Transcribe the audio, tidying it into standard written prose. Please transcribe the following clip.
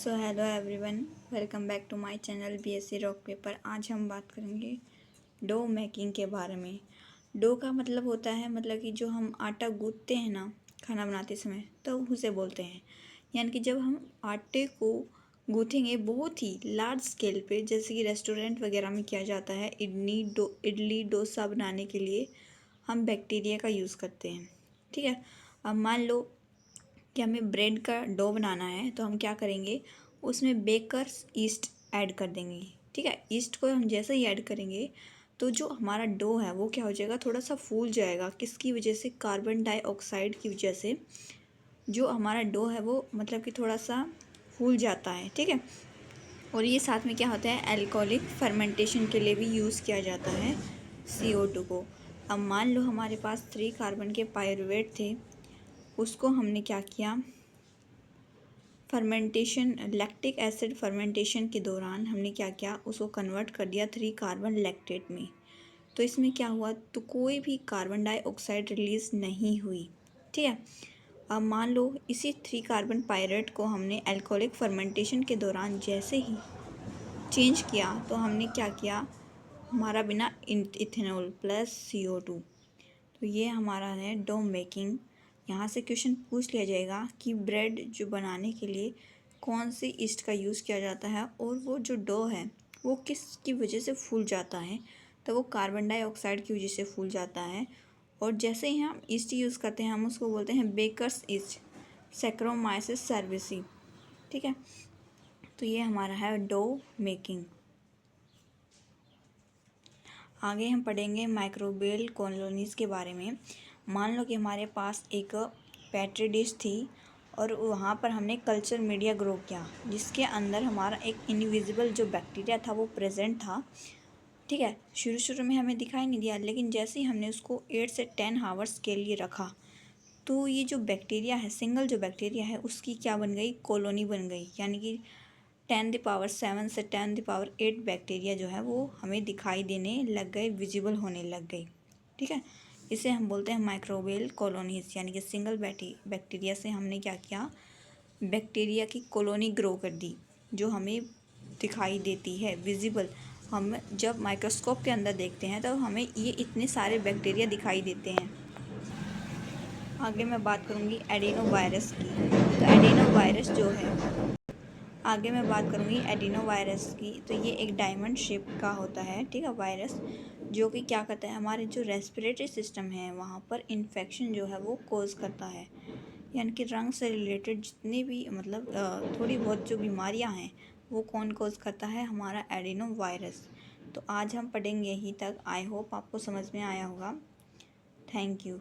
So hello everyone, welcome back to my channel BSc rock paper. आज हम बात करेंगे डो मेकिंग के बारे में। डो का मतलब होता है कि जो हम आटा गूंथते हैं ना खाना बनाते समय, तो उसे बोलते हैं। यानी कि जब हम आटे को गूँथेंगे बहुत ही लार्ज स्केल पे, जैसे कि रेस्टोरेंट वगैरह में किया जाता है, इडली डोसा बनाने के लिए हम बैक्टीरिया का यूज़ करते हैं। ठीक है। अब मान लो कि हमें ब्रेड का डो बनाना है, तो हम क्या करेंगे, उसमें बेकर्स ईस्ट ऐड कर देंगे। ठीक है। ईस्ट को हम जैसे ही ऐड करेंगे तो जो हमारा डो है वो क्या हो जाएगा, थोड़ा सा फूल जाएगा। किसकी वजह से? कार्बन डाइऑक्साइड की वजह से जो हमारा डो है वो कि थोड़ा सा फूल जाता है। ठीक है। और ये साथ में क्या होता है, एल्कोहलिक फर्मेंटेशन के लिए भी यूज़ किया जाता है CO2 को। अब मान लो हमारे पास 3 कार्बन के पायरुवेट थे, उसको हमने क्या किया, फर्मेंटेशन, लैक्टिक एसिड फर्मेंटेशन के दौरान हमने क्या किया, उसको कन्वर्ट कर दिया 3 कार्बन लैक्टेट में। तो इसमें क्या हुआ, तो कोई भी कार्बन डाइऑक्साइड रिलीज़ नहीं हुई। ठीक है। अब मान लो इसी 3 कार्बन पायरेट को हमने एल्कोहलिक फर्मेंटेशन के दौरान जैसे ही चेंज किया, तो हमने क्या किया, हमारा बिना इथेनॉल प्लस CO2। तो ये हमारा है डो मेकिंग। यहाँ से क्वेश्चन पूछ लिया जाएगा कि ब्रेड जो बनाने के लिए कौन सी ईस्ट का यूज़ किया जाता है, और वो जो डो है वो किसकी वजह से फूल जाता है, तो वो कार्बन डाइऑक्साइड की वजह से फूल जाता है। और जैसे ही हम ईस्ट यूज़ करते हैं, हम उसको बोलते हैं बेकर्स ईस्ट, सैक्रोमाइसिस सर्विसी। ठीक है। तो ये हमारा है डो मेकिंग। आगे हम पढ़ेंगे माइक्रोबियल कॉलोनीज़ के बारे में। मान लो कि हमारे पास एक पेट्री डिश थी और वहाँ पर हमने कल्चर मीडिया ग्रो किया, जिसके अंदर हमारा एक इनविजिबल जो बैक्टीरिया था वो प्रेजेंट था। ठीक है। शुरू में हमें दिखाई नहीं दिया, लेकिन जैसे ही हमने उसको 8 से 10 आवर्स के लिए रखा, तो ये जो बैक्टीरिया है, सिंगल जो बैक्टीरिया है, उसकी क्या बन गई, कॉलोनी बन गई। यानी कि 10⁻7 से 10⁸ बैक्टीरिया जो है वो हमें दिखाई देने लग गए, विजिबल होने लग गई। ठीक है। इसे हम बोलते हैं माइक्रोबियल कॉलोनीज। यानी कि सिंगल बैक्टीरिया से हमने क्या किया, बैक्टीरिया की कॉलोनी ग्रो कर दी, जो हमें दिखाई देती है, विजिबल। हम जब माइक्रोस्कोप के अंदर देखते हैं तो हमें ये इतने सारे बैक्टीरिया दिखाई देते हैं। आगे मैं बात करूँगी एडिनो वायरस की। तो एडिनो वायरस जो है, आगे मैं बात करूँगी एडिनो वायरस की। तो ये एक डायमंड शेप का होता है, ठीक है, वायरस, जो कि क्या करता है, हमारे जो रेस्पिरेटरी सिस्टम है वहाँ पर इन्फेक्शन जो है वो कोज करता है। यानी कि रंग से रिलेटेड जितनी भी थोड़ी बहुत जो बीमारियाँ हैं वो कौन कोज करता है, हमारा एडिनो वायरस। तो आज हम पढ़ेंगे यहीं तक। आई होप आपको समझ में आया होगा। Thank you.